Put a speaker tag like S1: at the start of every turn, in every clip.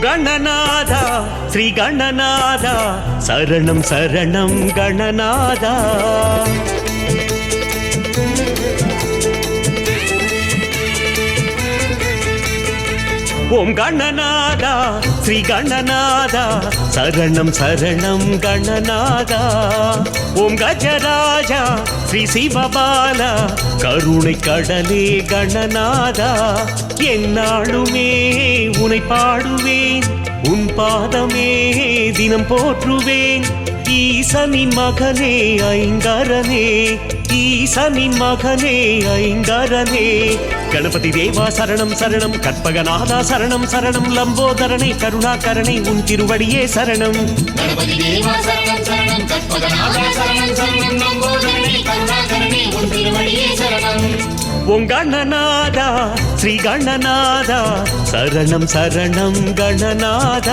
S1: गणनाथ श्री गणनाथ शरणं शरणं गणनाथ ओम गणनाथ श्री गणनाथ शरणं शरणं गणनाथ ओम गजराज श्री शिवबाला करुणை கடலே गणनाथ என்னாலுமே உன்னை பாடுவேன் உன் பாதமே தினம் போற்றுவேன் ஈசனின் மகனே ஐங்கரனே ஈசனின் மகனே ஐங்கரனே गणपति देवा शरणं शरणं कற்பகநாதா शरणं शरणं लंबोदरने करुणाकरणे उन तिरुवडिये शरणं
S2: गणपति देवा शरणं शरणं कற்பகநாதா शरणं शरणं लंबोदरने करुणाकरणे उन तिरुवडिये शरणं
S1: ओम गणनाथ श्री गणनाथ शरणं शरणं गणनाथ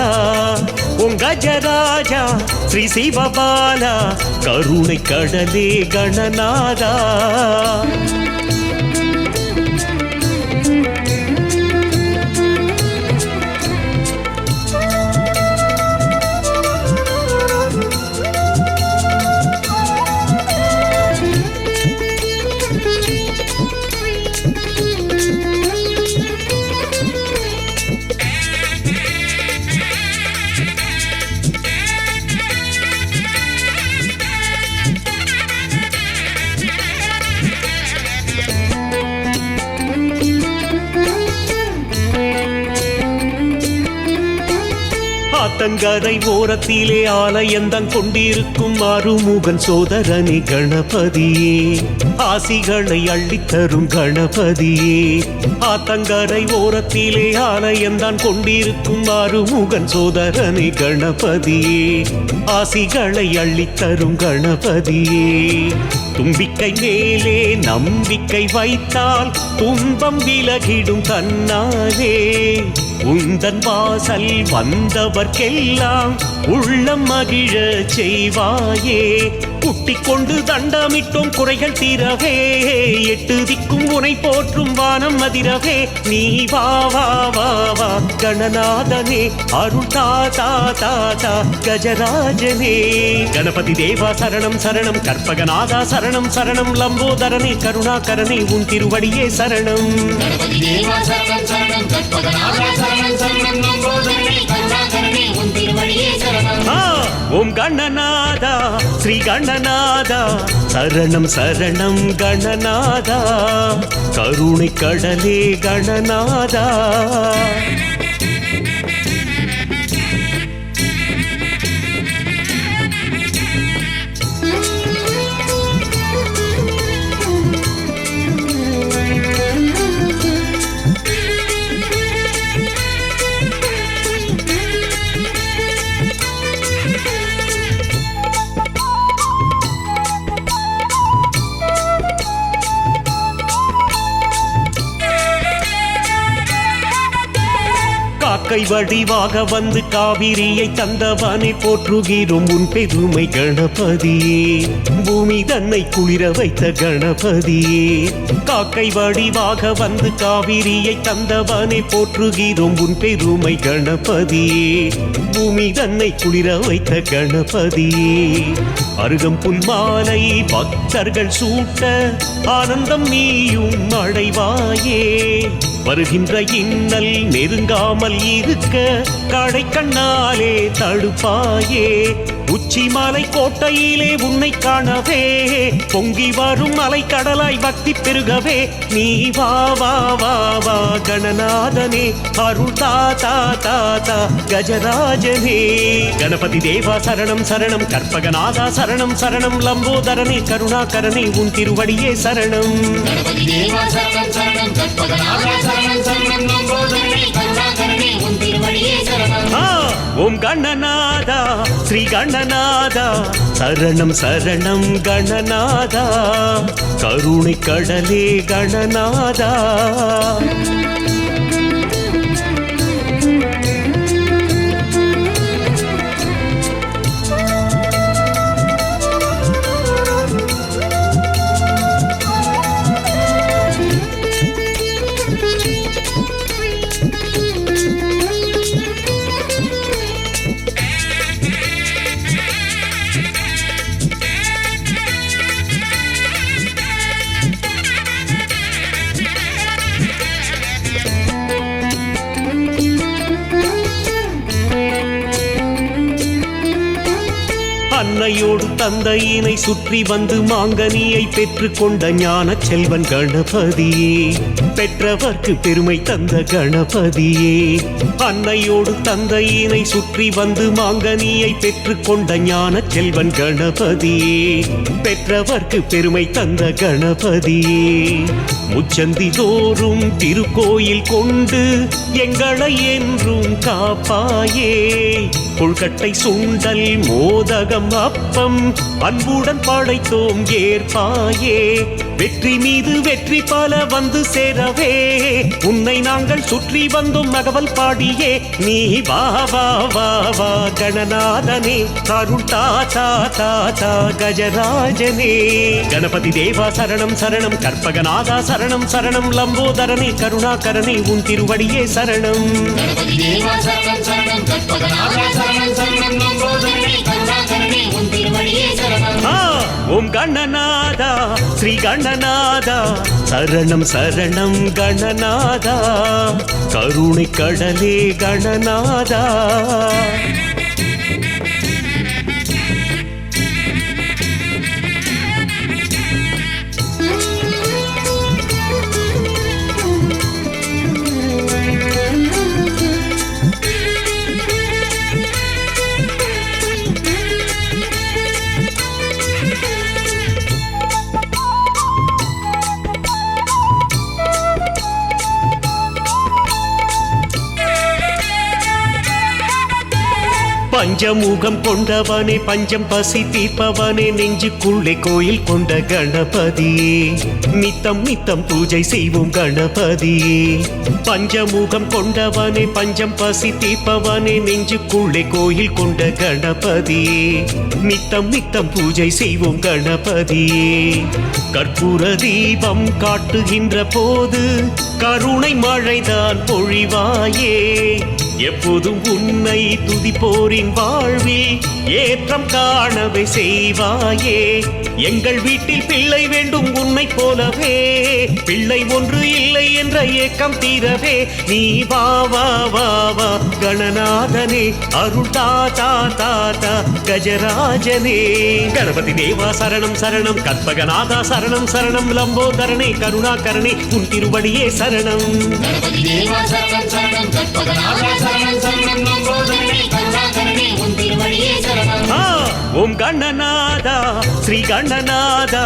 S1: ओम गजराज श्री शिवबाला करुणை கடலே गणनाथ ஆத்தங்கரை ஓரத்திலே ஆலயந்தம் கொண்டிருக்கும் ஆறுமுகன் சோதரனே கணபதியே ஆசிகளை அள்ளித்தரும் கணபதியே ஆத்தங்கரை ஓரத்திலே ஆலயந்தான் கொண்டிருக்கும் ஆறுமுகன் சோதரனே கணபதியே ஆசிகளை அள்ளித்தரும் கணபதியே தும்பிக்கை மேலே நம்பிக்கை வைத்தால் துன்பம் விலகிடும் தன்னாலே உந்தன் வாசல் வந்தவர்க்கெல்லாம் உள்ளம் மகிழ செய்வாயே குட்டிக் கொண்டு தண்டமிட்டோம் குறைகள் தீரவே எட்டு திக்கும் உனை போற்றும் வானம் அதிரவே நீ வா வா வா வா கணநாதனே அருள் தாதா தாதா கஜராஜனே गणपति देवा शरणं शरणं कற்பகநாதா शरणं शरणं लंबोदरने करुणाकरणे उन तिरुवडिये शरणं
S2: गणपति देवा शरणं शरणं कற்பகநாதா शरणं शरणं लंबोदरने करुणाकरणे उन तिरुवडिये शरणं
S1: ओम गणनाथ श्री गणनाथ शरणं शरणं गणनाथ करुणை கடலே गणनाथ காக்கை வடிவாக வந்து காவிரியை தந்தவனை போற்றுகிறோம் உன் பெருமை கணபதியே பூமி தன்னை குளிர வைத்த கணபதியே காக்கை வடிவாக வந்து காவிரியை தந்தவனை போற்றுகிறோம் உன் பெருமை கணபதியே பூமி தன்னை குளிர வைத்த கணபதியே அருகம் புல்மாலை பக்தர்கள் சூட்ட ஆனந்தம் நீயும் அடைவாயே வருகின்ற இன்னல் நெருங்காமல் இருக்க கடை கண்ணாலே தடுப்பாயே உச்சி மலை கோட்டையிலே உன்னை காணவே பொங்கி வரும் மலை கடலாய் பக்தி பெருகவே நீ வா வா வா வா கணநாதனே அருள் தாதா தாதா கஜராஜனே गणपति देवा शरणं शरणं कற்பகநாதா शरणं शरणं लंबोदरने करुणाकरणे उन तिरुवडिये शरणं
S2: गणपति देवा शरणं शरणं कற்பகநாதா शरणं शरणं लंबोदरने करुणाकरणे उन तिरुवडिये शरणं
S1: ओम गणनाथ श्री गणनाथ शरणं शरणं गणनाथ करुणை கடலே गणनाथ அன்னையோடு தந்தையினை சுற்றி வந்து மாங்கனியை பெற்றுக் கொண்ட ஞான செல்வன் கணபதியே, பெற்றவர்க்கு பெருமை தந்த கணபதியே. அன்னையோடு தந்தையினை சுற்றி வந்து மாங்கனியை பெற்றுக் கொண்ட ஞான செல்வன் கணபதியே, பெற்றவர்க்கு பெருமை தந்த கணபதியே. முச்சந்தி தோறும் திருக்கோயில் கொண்டு எங்களை என்றும் காப்பாயே, கொள்கட்டை சுண்டல் மோதகம் அப்பம் அன்புடன் படைத்தோம் ஏற்பாயே. வெற்றி மீது வெற்றி பல வந்து சேரவே உன்னை நாங்கள் சுற்றி வந்தோம் நகவல் பாடியே. நீ வா வா வா வா கணநாதனே, அருள் தாத்தா தாத்தா கஜராஜனே. கணபதி தேவா சரணம் சரணம், கற்பகநாதா சரணம் சரணம், லம்போதரனே கருணாகரனே உன் திருவடியே சரணம்.
S2: கணபதி தேவா சரணம் சரணம், கற்பகநாதா சரணம் சரணம், லம்போதரனே கருணாகரனே உன் திருவடியே சரணம்.
S1: ஓம் கணநாதா ஸ்ரீ கணநாதா சரணம் சரணம் கணநாதா, கருணை கடலே கணநாதா. பஞ்சமுகம் கொண்டவனே, பஞ்சம் பசி தீர்ப்பவனே, நெஞ்சுக்குள்ளே கோயில் கொண்ட கணபதியே, நித்தம் நித்தம் பூஜை செய்வோம் கணபதியே. பஞ்சமுகம் கொண்டவனே, பஞ்சம் பசி தீர்ப்பவனே, நெஞ்சுக்குள்ளே கோயில் கொண்ட கணபதியே, நித்தம் நித்தம் பூஜை செய்வோம் கணபதியே. கற்பூர தீபம் காட்டுகின்ற போது கருணை மழைதான் பொழிவாயே, எப்போதும் உன்னை துதிப்போரின் வாழ்வில் ஏற்றம் காணவே செய்வாயே. எங்கள் வீட்டில் பிள்ளை வேண்டும் உன்னை போலவே, பிள்ளை ஒன்று இல்லை என்ற ஏக்கம் தீரவே. நீ வா வா வா வா கணநாதனே, அருள் தாத்தா தாத்தா கஜராஜனே. கணபதி தேவா சரணம் சரணம், கற்பகநாதா சரணம் சரணம், லம்போதரனே கருணாகரனே உன் திருவடியே சரணம்.
S2: கணபதி தேவா சரணம் சரணம், கற்பகநாதா சரணம் சரணம், லம்போதரனே கருணாகரனே உன் திருவடியே சரணம்.
S1: ஓம் கணநாதா ஸ்ரீ கணநாதா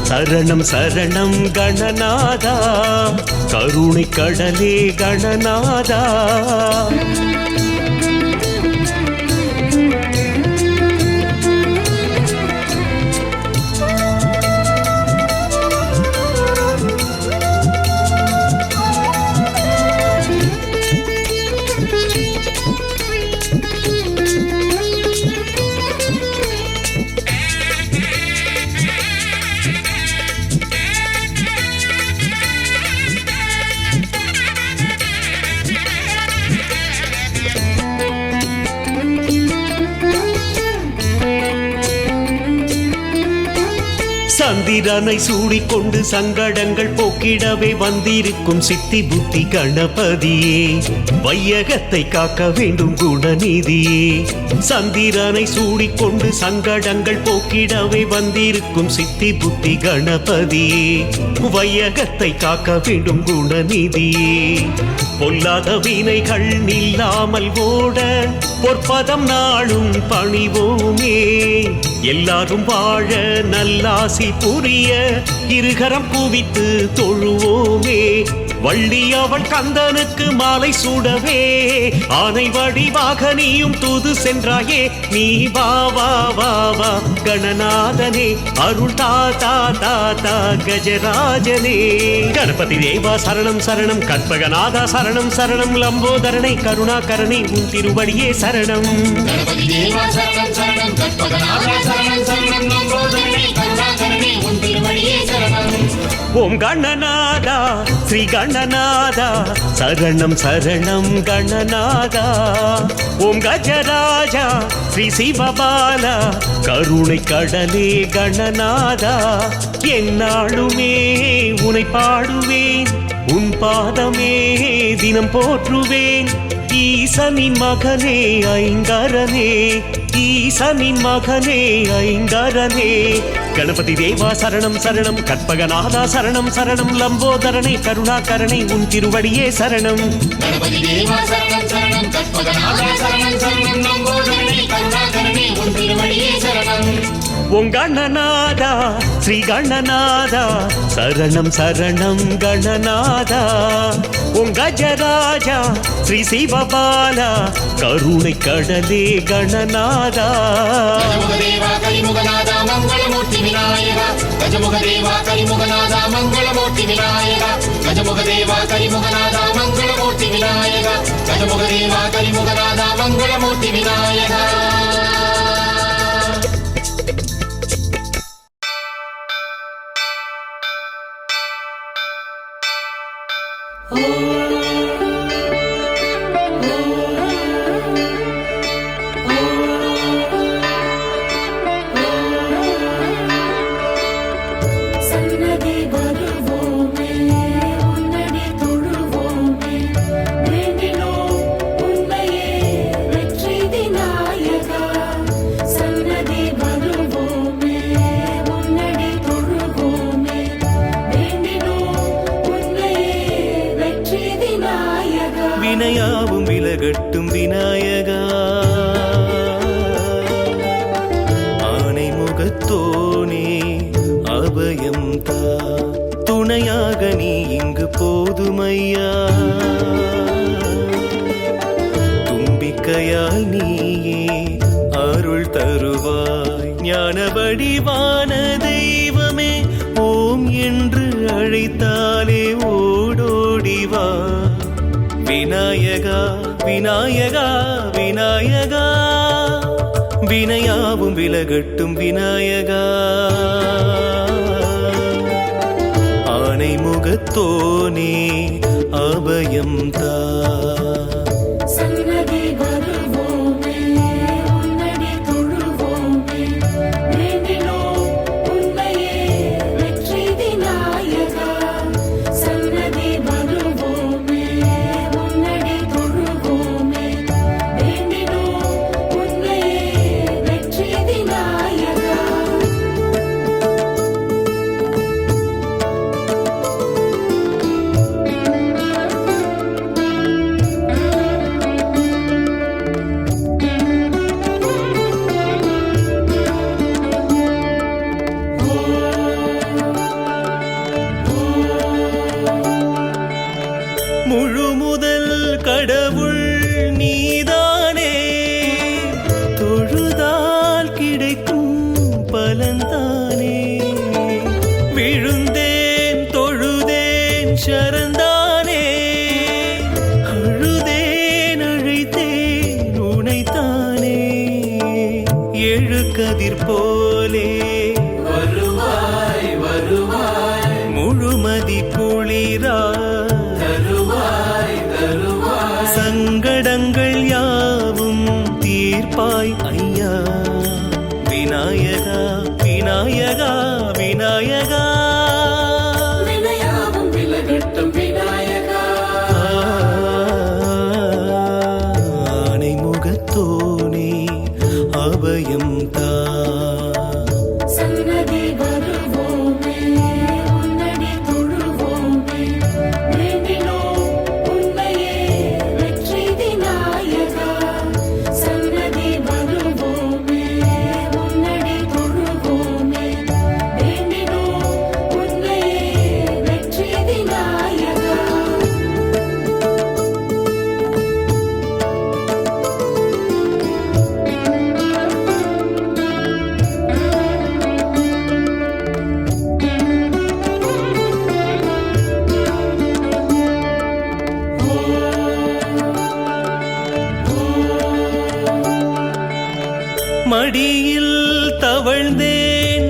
S1: சரணம் சரணம் கணநாதா, கருணை கடலே கணநாதா. சந்திரனை சூடிக்கொண்டு சங்கடங்கள் போக்கிடவே வந்திருக்கும் சித்தி புத்தி கணபதியே, வையகத்தை காக்க வேண்டும் குணநிதியே. சந்திரனை சூடிக்கொண்டு சங்கடங்கள் போக்கிடவே வந்திருக்கும் சித்தி புத்தி கணபதியே, வையகத்தை காக்க வேண்டும் குணநிதியே. பொல்லாத வினைகள் நில்லாமல் ஓட பொற்பதம் நாளும் பணிவோமே, எல்லாரும் வாழ நல்லாசி புரிய இருகரம் குவித்து தொழுவோமே. வள்ளி அவள் கந்தனுக்கு மாலை சூடவே ஆனை வடிவாக நீயும் தூது சென்றாயே. நீ வா வா வா வா கணநாதனே, அருள் தாத்தா தாத்தா கஜராஜனே. கணபதி தேவா சரணம் சரணம், கற்பகநாதா சரணம் சரணம், லம்போதரனை கருணாகரனை உன் திருவடியே சரணம்.
S2: கணபதி தேவா சரணம் சரணம், கற்பகநாதா சரணம் சரணம், லம்போதரனை கருணாகரனை உன் திருவடியே சரணம்.
S1: ஓம் கணநாதா ஸ்ரீ கணநாதா சரணம் சரணம் கணநாதா. ஓம் கஜராஜா ஸ்ரீ சிவபாலா கருணை கடலே கணநாதா. என்னாலுமே உனை பாடுவேன், உன் பாதமே தினம் போற்றுவேன். ஈசனின் மகனே ஐங்கரனே, ஈசனின் மகனே ஐங்கரனே கணபதி தேவா சரணம் சரணம் கற்பகநாதா சரணம் சரணம் லம்போதரனே கருணாகரனே உன் திருவடியே சரணம்
S2: கணபதி தேவா சரணம் சரணம் கற்பகநாதா சரணம் சரணம் லம்போதரனே கருணாகரனே உன் திருவடியே சரணம்
S1: ஓம் கணநாதா ஸ்ரீ கணநாதா சரணம் சரணம் கணநாதா ஓம் கஜராஜா ஸ்ரீ சிவபாலா கருணை கடலே கணநாதா
S2: கஜமுகதேவா கரிமுகநாதா மங்களமூர்த்தி விநாயகா கஜமுகதேவா கரிமுகநாதா மங்களமூர்த்தி விநாயகா கஜமுகதேவா கரிமுகநாதா மங்களமூர்த்தி விநாயகா கஜமுகதேவா கரிமுகநாதா மங்களமூர்த்தி விநாயகா
S3: சன்னதி வருவோமே உன்னடி தொழுவோமே வேண்டினோம் உன்னையே வெற்றி விநாயகா சன்னதி வருவோமே உன்னடி தொழுவோமே வேண்டினோம் உன்னையே வெற்றி விநாயகா
S4: வினையாவும் விலகட்டும் விநாயகா ஆனை முகத்தோனே அபயம் தா துணையாக நீ இங்கு போதுமையா தும்பிக்கையால் நீயே அருள் தருவாய் ஞான வடிவான தெய்வமே ஓம் என்று அழைத்தாலே ஓடோடிவா விநாயகா விநாயகா விநாயகா வினையாவும் விலகட்டும் விநாயகா ஆனை முகத்தோனே அபயம் தா
S3: சன்னதி வருவோமே உன்னடி தொழுவோமே வேண்டினோம் உன்னையே வெற்றி விநாயகா சன்னதி வருவோமே உன்னடி தொழுவோமே வேண்டினோம் உன்னையே வெற்றி விநாயகா
S4: முழு முதல் கடவுள் நீதானே தொழுதால் கிடைக்கும் பலன்தானே விழுந்தேன் தொழுதேன் சரந்தானே அழுதேன் அழைத்தேன் உனைத்தானே எழு கதிர் போலே வருவாய் வருவாய் முழுமதி குளிரா சங்கடங்கள் யாவும் தீர்ப்பாய் ஐயா விநாயகா விநாயகா விநாயகா
S3: வினையாவும் விலகட்டும் விநாயகா
S4: ஆனை முகத்தோனே அபயம் தா
S3: சன்னதி வருவோமே உன்னடி தொழுவோமே வேண்டினோம் உன்னையே வெற்றி விநாயகா சன்னதி வருவோமே உன்னடி தொழுவோமே வேண்டினோம் உன்னையே வெற்றி விநாயகா
S4: மடியில் தவழ்ந்தேன்